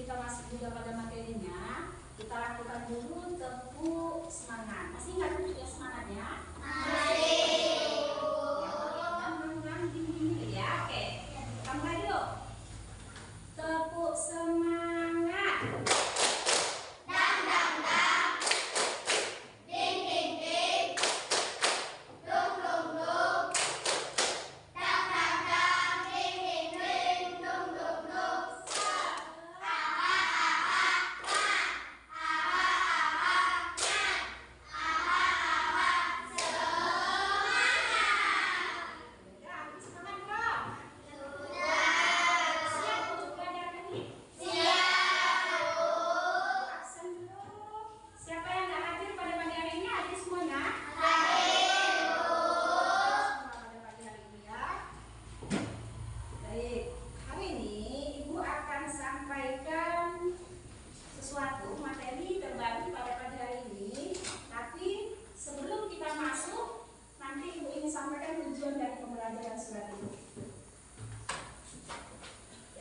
kita masuk juga pada materinya, kita lakukan dulu tepuk semangat. Masih ingat tepuk semangatnya? Masih. Ya, oke. Tambah yuk. Tepuk semangat. Dang dang dang. Ding ding ding. Dung dung dung. Dang dang dang. Ding ding ding. Dung dung dung. Sesuatu materi terbaru pada pagi hari ini, tapi sebelum kita masuk, nanti Ibu ingin sampaikan tujuan dari pembelajaran surat itu.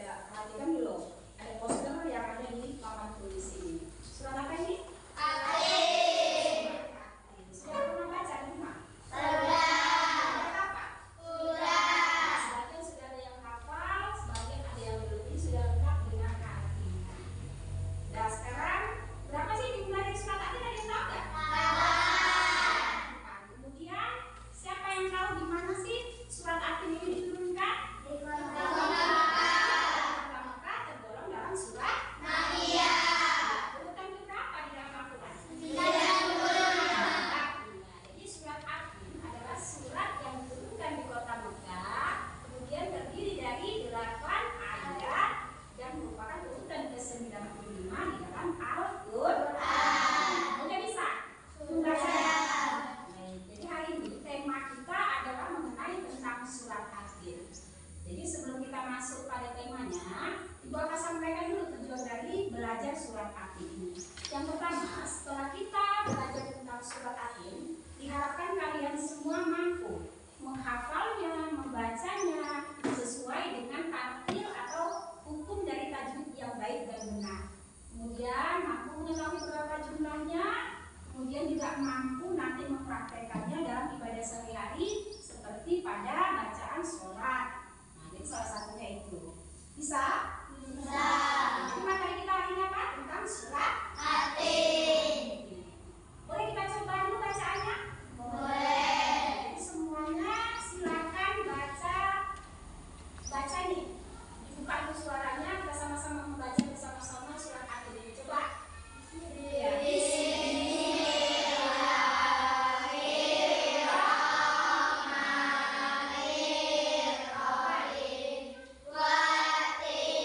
Ya, perhatikan dulu, ada poster yang ada di papan tulis ini. Surat apa ini? Atin. Sudah pernah baca di rumah? Sudah. Apa? Sudah. Sebagian sudah ada yang hafal, sebagian ada yang belum. Ini sudah lengkap dengan artinya. Nah, sekarang berapa sih jumlah dari surat Atin, ada yang tahu nggak? Kemudian siapa yang tahu di mana sih surat Atin ini diturunkan? Di Kota Mekah, tergolong dalam surat Maryam. urutan keberapa di dalam Al-Quran? 90. Jadi surat Atin adalah surat yang diturunkan di Kota Mekah, kemudian terdiri dari 8 ayat dan merupakan urutan ke-95 di dalam Al-Quran. Udah bisa? Membaca? Baik, jadi hari ini tema kita adalah mengenai tentang surat Atin. Jadi sebelum kita masuk pada temanya, Ibu akan sampaikan dulu tujuan dari belajar surat Atin ini. Yang pertama, setelah kita belajar tentang surat Atin, diharapkan kalian semua mampu menghafalnya, membacanya sesuai dengan tartil atau hukum dari tajwid yang baik dan benar. Kemudian mampu mengetahui berapa jumlahnya, kemudian juga mampu nanti mempraktekannya dalam ibadah sehari-hari seperti pada bacaan sholat. Nah, jadi salah satunya itu. Bisa? Bisa. Jadi materi kita hari ini apa? Tentang surat Atin. Boleh kita coba dulu bacaannya? Boleh. Jadi semuanya silakan baca nih. Dibuka dulu suaranya, kita sama-sama membaca bersama-sama surat Atin ini. Coba. Ya. Bismillahirrahmanirrahim. Watin.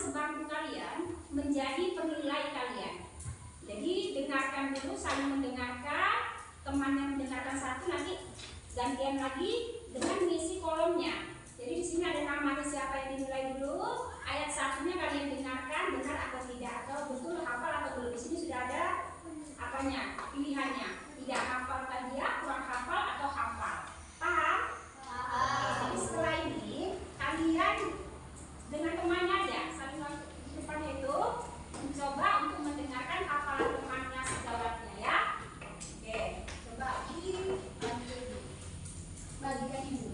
sebangku kalian menjadi penilai kalian. Jadi dengarkan dulu, saling mendengarkan, temannya mendengarkan satu, nanti gantian lagi dengan mengisi kolomnya. Jadi di sini ada namanya siapa yang dinilai dulu, ayat satunya kalian dengarkan benar atau tidak, atau betul hafal atau belum. Di sini sudah ada apanya, pilihannya, tidak hafal tadi ya, kurang hafal atau hafal. Paham? Jadi setelah ini kalian dengan temannya aja, saling di depannya itu mencoba untuk mendengarkan hafalan temannya sejawatnya ya. Oke, coba bagikan ibu.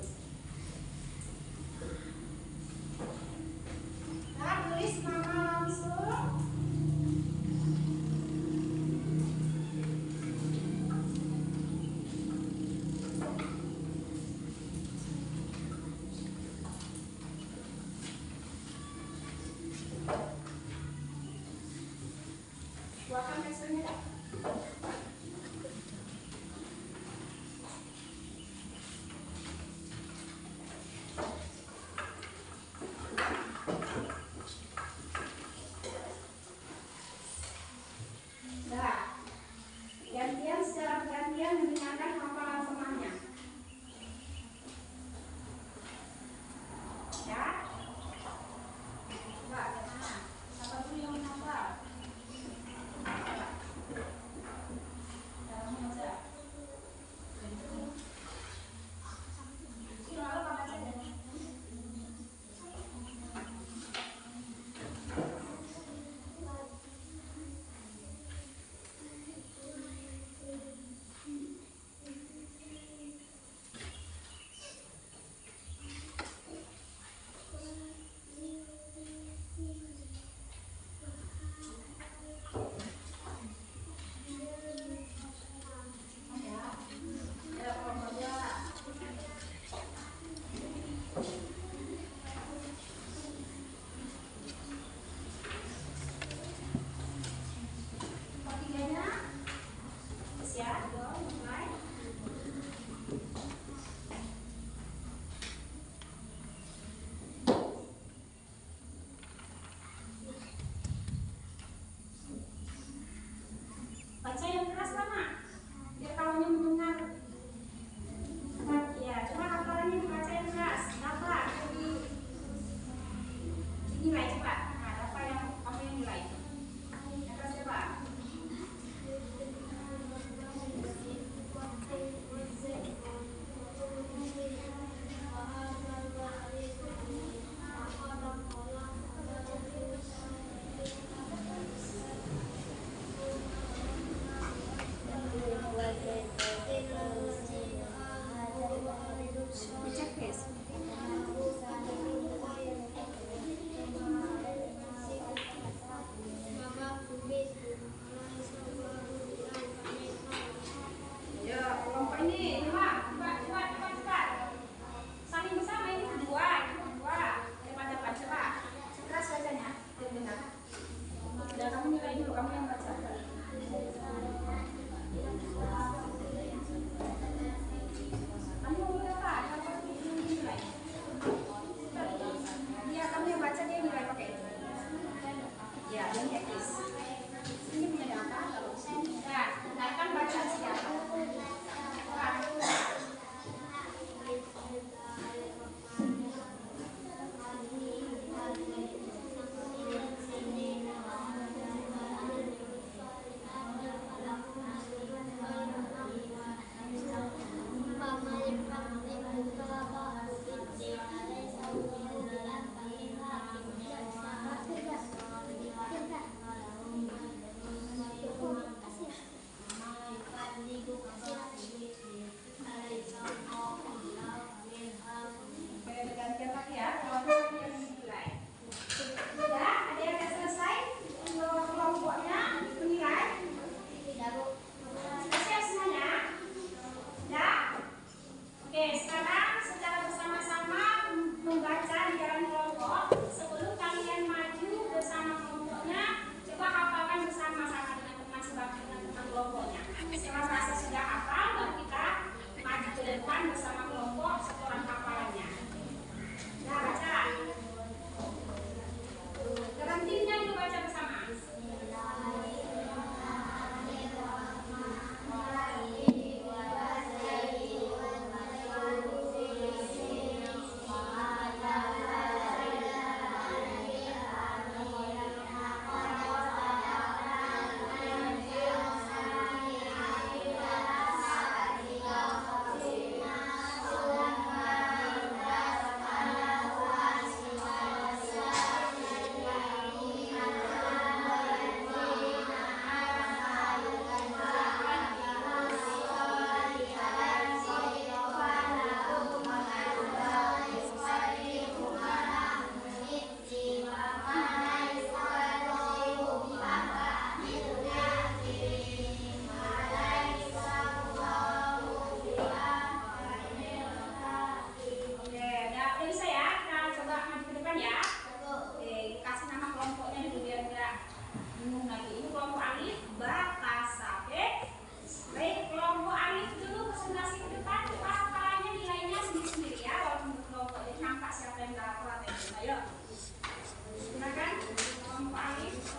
kelompok alif.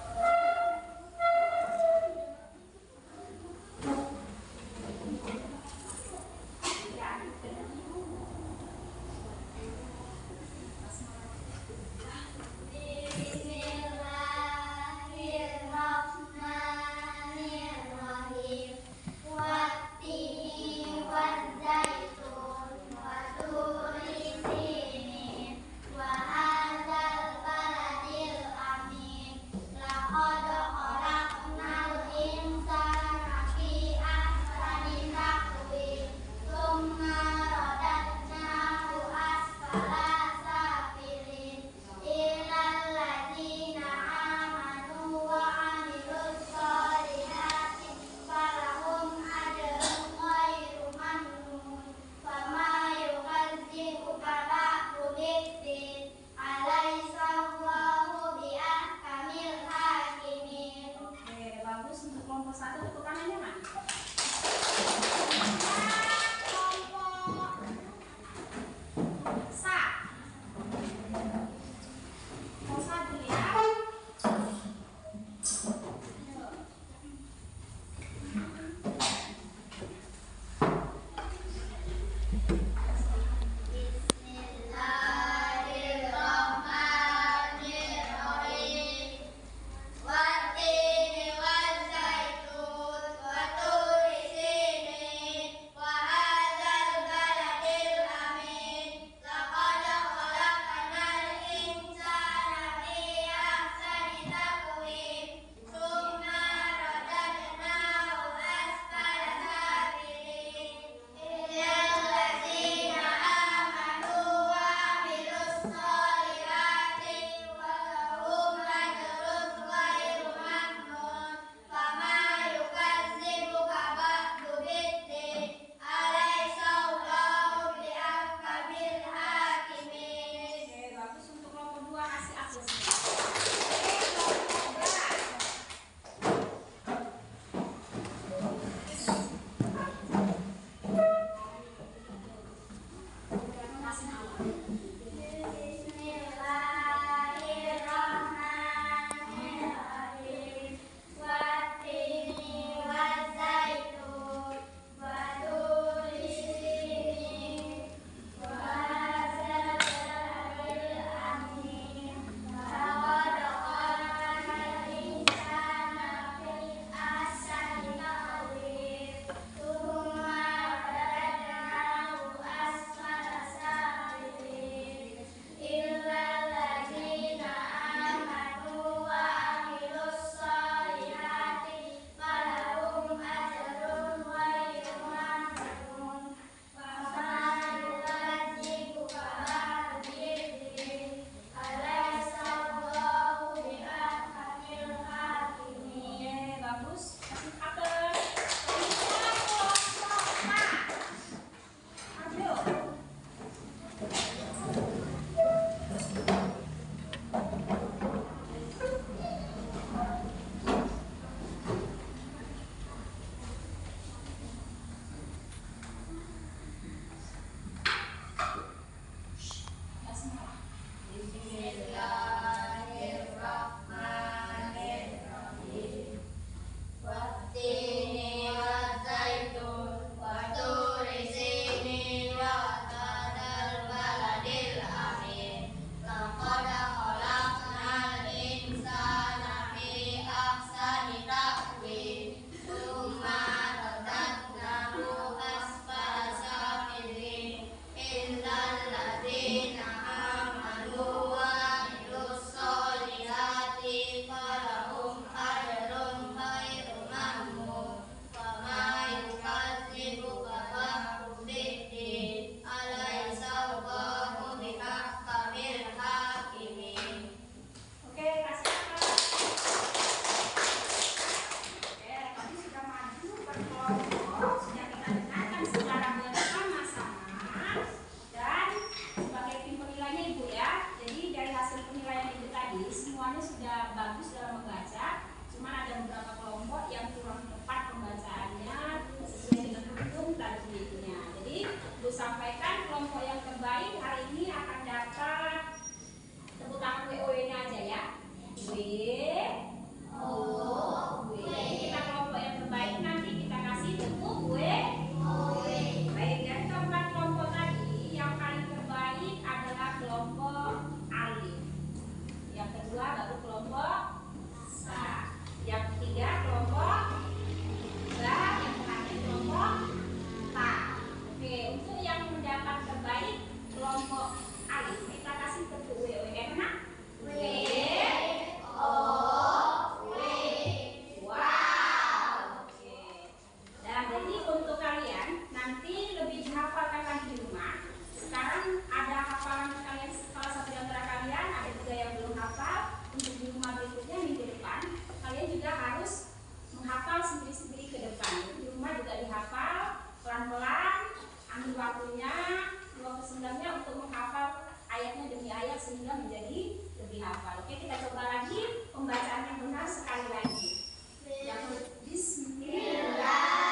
Sampaikan kelompok yang terbaik hari ini akan dapat tepuk tangan WOW-nya aja ya. Jadi kita kelompok yang terbaik nanti kita kasih bentuk W. Baik, dari keempat kelompok tadi yang paling terbaik adalah kelompok alif. Yang kedua baru kelompok sa. Yang ketiga kelompok ba. Yang terakhir kelompok ta. Oke, untuk yang mendapat terbaik kelompok alif kita kasih bentuk W. Enak? Jadi untuk kalian nanti lebih dihafalkan lagi di rumah. Sekarang ada hafalan kalian, salah satu di antara kalian ada juga yang belum hafal. Untuk di rumah berikutnya minggu depan kalian juga harus menghafal sendiri-sendiri ke depan. Jadi di rumah juga dihafal pelan-pelan, ambil waktunya 2/9-nya untuk menghafal ayatnya demi ayat sehingga menjadi lebih hafal. Oke, kita coba lagi pembacaan yang benar sekali lagi. Yang Bismillah.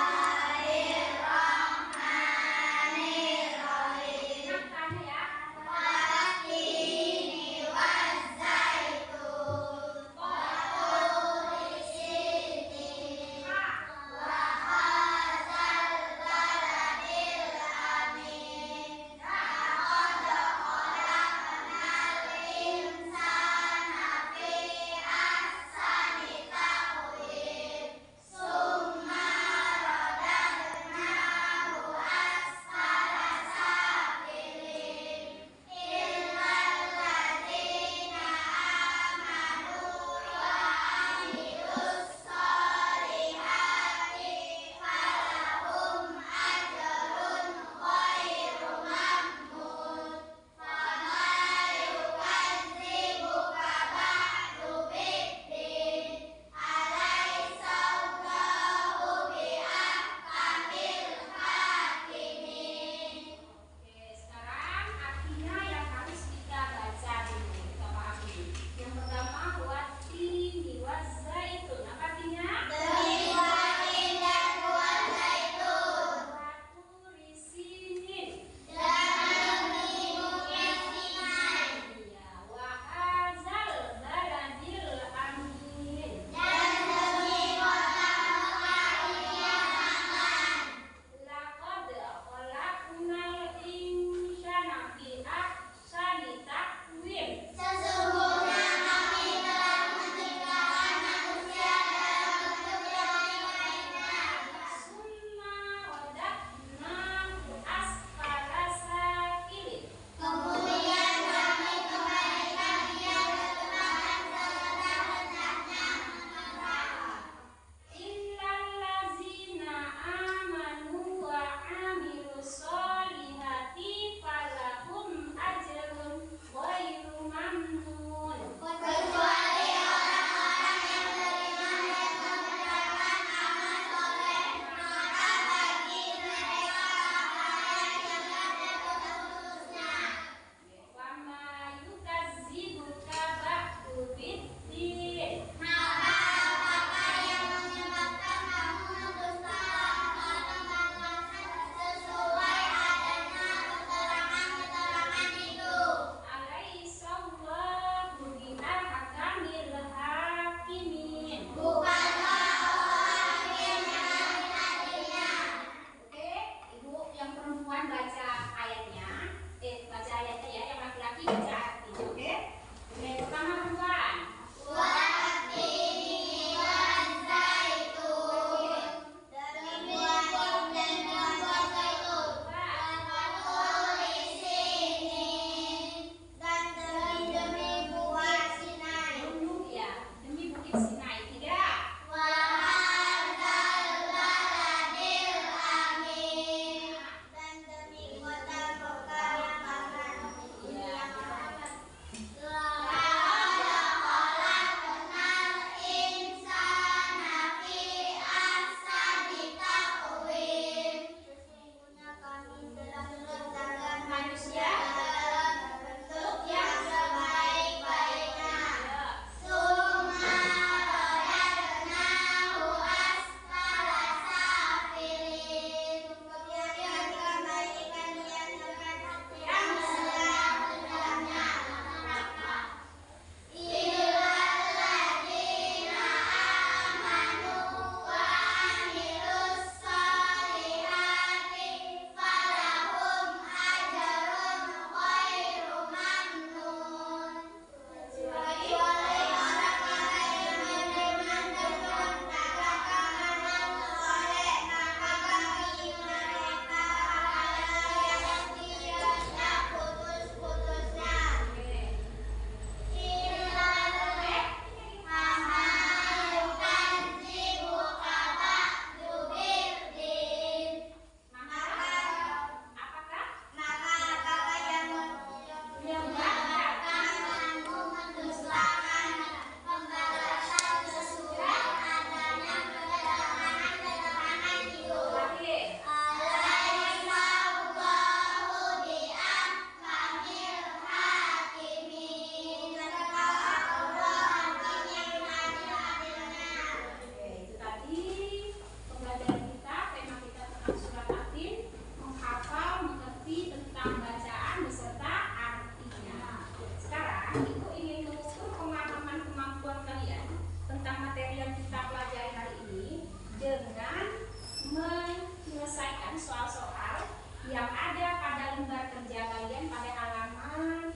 yang ada pada lembar kerja kalian pada halaman,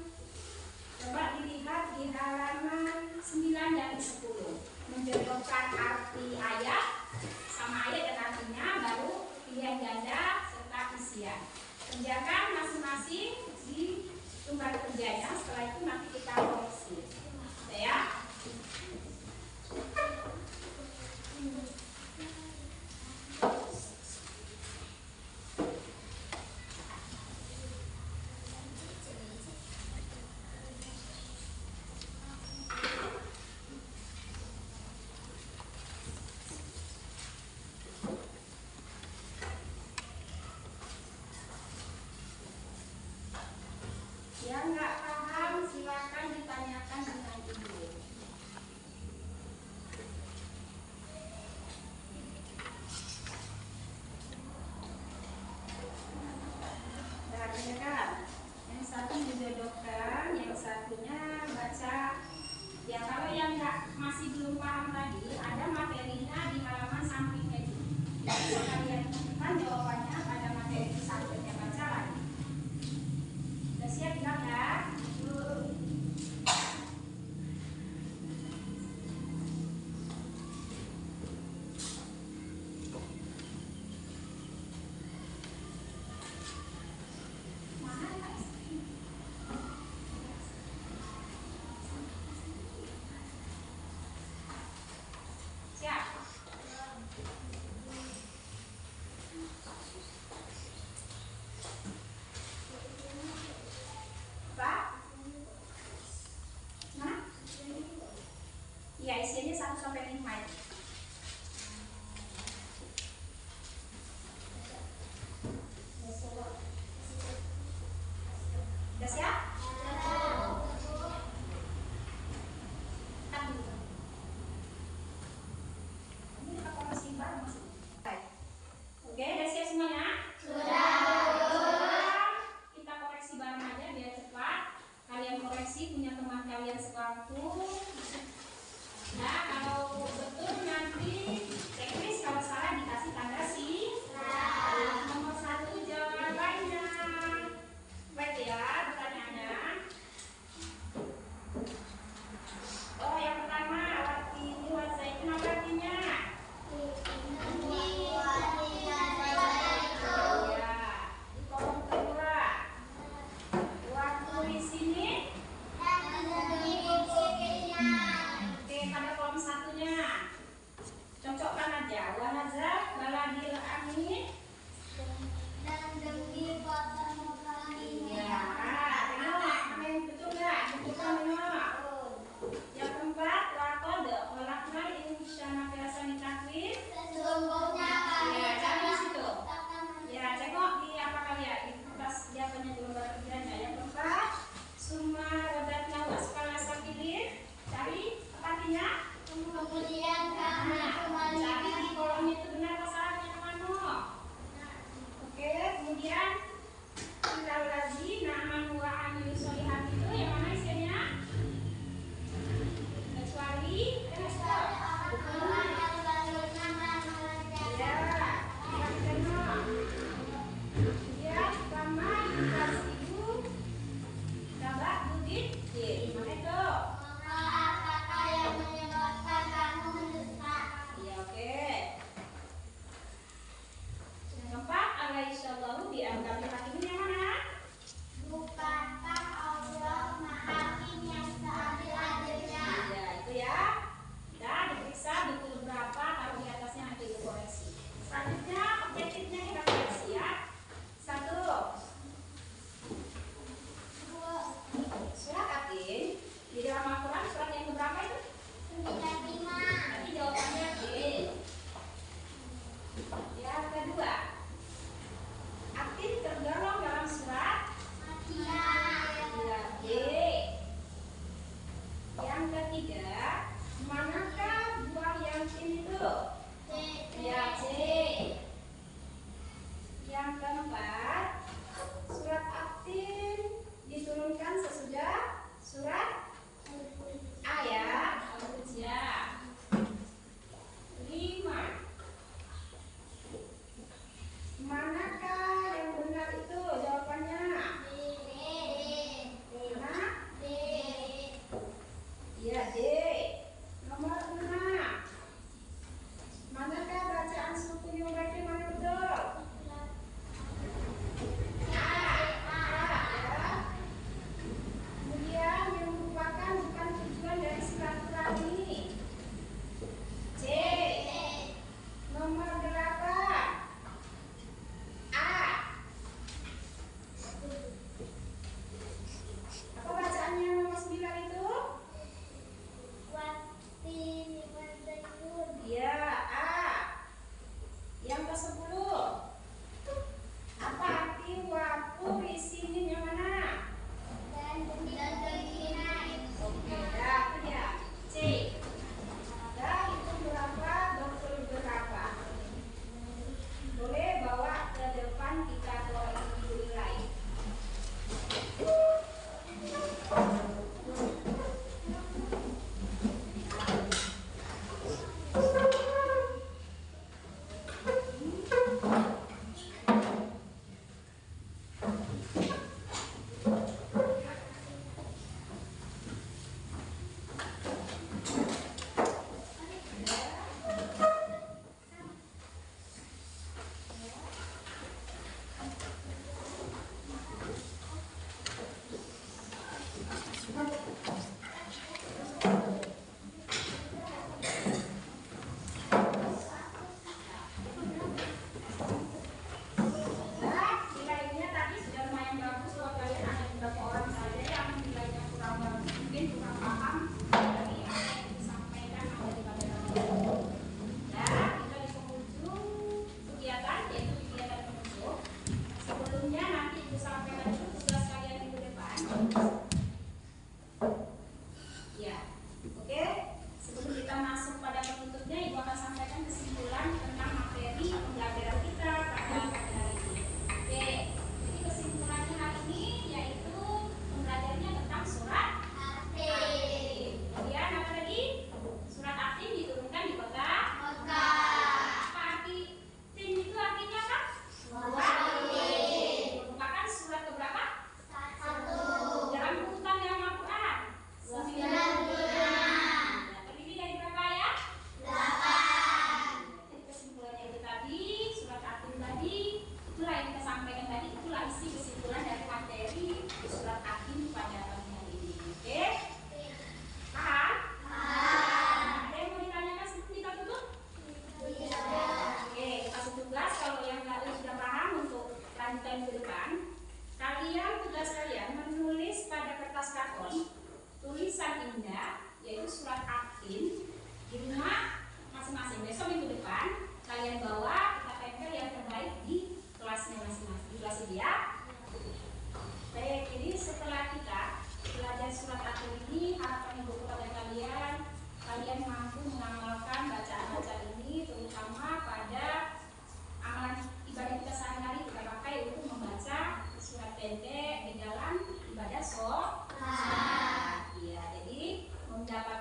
coba dilihat di halaman 9 dan 10, menjodohkan arti ayat sama ayat dan artinya, baru pilihan ganda serta isian. Kerjakan masing-masing di lembar kerjanya, setelah itu nanti kita koreksi ya. Yang nggak paham silakan ditanyakan dengan ibu. Kan? Yang satu dijodohkan, yang satunya baca. Ya kalau yang nggak masih belum paham tadi, ada materinya di halaman sampingnya itu. Jadi kalian temukan jawabannya pada materi sampingnya, baca lagi. Udah siap bilang ya? Siap? Apa? Nah? Iya, isinya 1 sampai 5 itu. Udah siap? Oke, udah siap semuanya? Kita koreksi bareng aja biar cepat. Kalian koreksi punya teman kalian sekampung. Nah, kalau betul nanti teknis, kalau salah dikasih tanda sih. Nomor 1 jawabannya. Baik ya, pertanyaannya. Oh, yang pertama, arti luasa itu apa artinya? Cocokkan aja. Wanazah baladil amin. Iya. Tengok, mana yang betul nggak? Betul tengok. Yang keempat, lakod olakna insyana biasa ditakwin. Ya, cari di situ. Ya, tengok di apa kalian di kertas jawabannya di lembar kerjanya. Yang keempat, summa rodatna waspala sakilin. Cari apa artinya? Kemudian kami Cari di kolom itu benar apa salahnya temanmu. Oke, kemudian kita lagi nama wa amilu sholihat itu yang mana isinya? Kecuali ya, yang kedua. Kemudian kama dikasihu dabak budit mana itu? yang menyebabkan kamu mendesak. Ya, oke. Yang keempat, alaihissallahu bi'angkami hakimin yang mana? Bukankah Allah Maha Hakim yang seadil-adilnya? Ya, itu ya. Dan diperiksa betul berapa, kalau di atasnya nanti dikoreksi. Selanjutnya, objektifnya kita koreksi ya. 1. Surat Atin di dalam Al-Quran surat yang keberapa itu? 95. Nanti jawabannya B. Yang kedua, Atin tergolong dalam surat Makkiyah. B. Yang ketiga, manakah buah yang tin itu? Ya, C. Yang keempat, surat Atin diturunkan sesudah surat A ya, Al-Hujurat. 5. Manakah yang benar itu?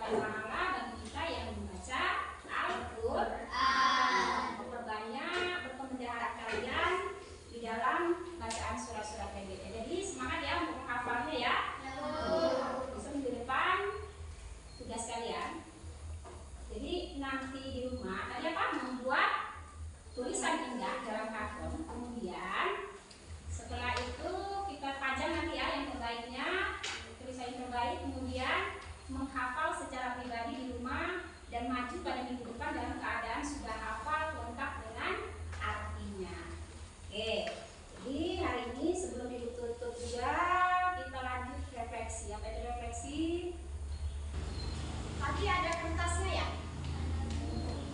mendapatkan pahala bagi kita yang membaca Al-Quran. Memperbanyak berpemeliharaan kalian di dalam bacaan surah-surah pendek. Jadi semangat ya untuk menghafalnya ya. Bisa minggu depan tugas kalian. Jadi nanti di rumah kalian membuat tulisan indah dalam karton. Kemudian setelah itu kita pajang nanti ya yang terbaiknya, tulisan yang terbaik. Kemudian menghafal secara pribadi di rumah dan maju pada minggu depan dalam keadaan sudah hafal lengkap dengan artinya. Oke, jadi hari ini sebelum ditutup juga kita lanjut refleksi. Apa itu refleksi? Tadi ada kertasnya ya.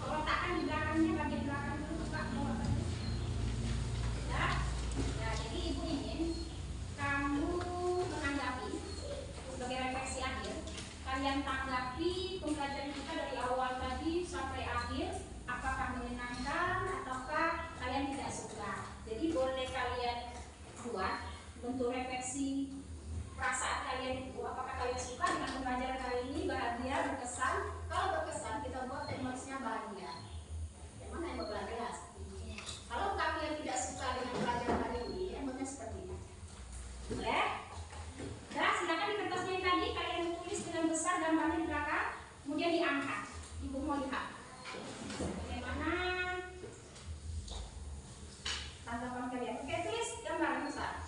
Kalau letakkan di belakangnya, bagian belakang dulu Pak. Ya. Nah, jadi Ibu ingin kamu menanggapi sebagai refleksi akhir. Kalian tanggapi pembelajaran kita dari awal tadi sampai akhir. Apakah menyenangkan ataukah kalian tidak suka? Jadi boleh kalian buat bentuk refleksi perasaan kalian itu. Apakah kalian suka dengan pembelajaran kali ini, bahagia, berkesan? Kalau berkesan kita buat emosinya bahagia. Yang mana yang bahagia? Kalau kalian tidak suka dengan pelajaran hari ini, emosinya seperti ini. Boleh? Nah, silakan di kertasnya yang tadi kalian tulis dengan besar gambarnya di belakang, kemudian diangkat. Ibu mau lihat bagaimana tanggapan kalian. Oke, tulis gambar besar.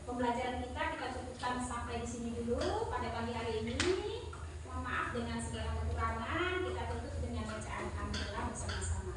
Pembelajaran kita cukupkan sampai di sini dulu pada pagi hari ini. Mohon maaf dengan segala kekurangan. Kita tutup dengan bacaan alhamdulillah bersama-sama.